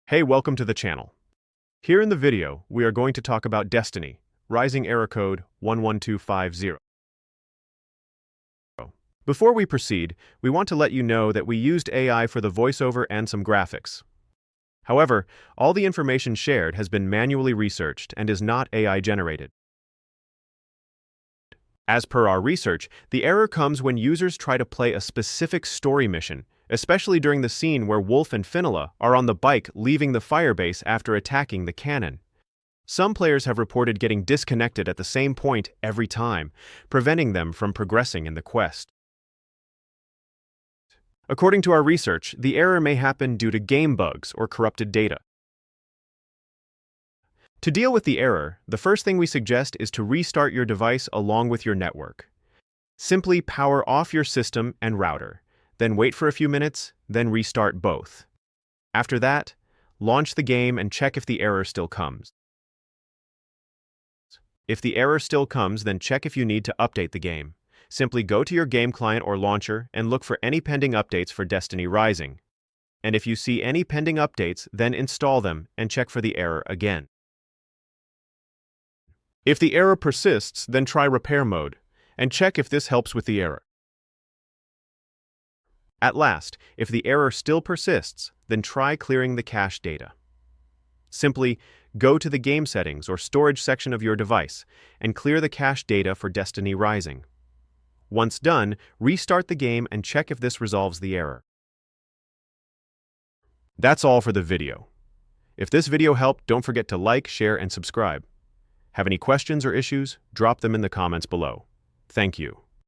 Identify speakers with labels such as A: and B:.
A: Hey, welcome to the channel. Here in the video, we are going to talk about Destiny, Rising error code 11250. Before we proceed, we want to let you know that we used AI for the voiceover and some graphics. However, all the information shared has been manually researched and is not AI generated. As per our research, the error comes when users try to play a specific story mission, especially during the scene where Wolf and Finola are on the bike leaving the firebase after attacking the cannon. Some players have reported getting disconnected at the same point every time, preventing them from progressing in the quest. According to our research, the error may happen due to game bugs or corrupted data. To deal with the error, the first thing we suggest is to restart your device along with your network. Simply power off your system and router, then wait for a few minutes, then restart both. After that, launch the game and check if the error still comes. If the error still comes, then check if you need to update the game. Simply go to your game client or launcher and look for any pending updates for Destiny Rising. And if you see any pending updates, then install them and check for the error again. If the error persists, then try repair mode and check if this helps with the error. At last, if the error still persists, then try clearing the cache data. Simply go to the game settings or storage section of your device and clear the cache data for Destiny Rising. Once done, restart the game and check if this resolves the error. That's all for the video. If this video helped, don't forget to like, share, and subscribe. Have any questions or issues? Drop them in the comments below. Thank you.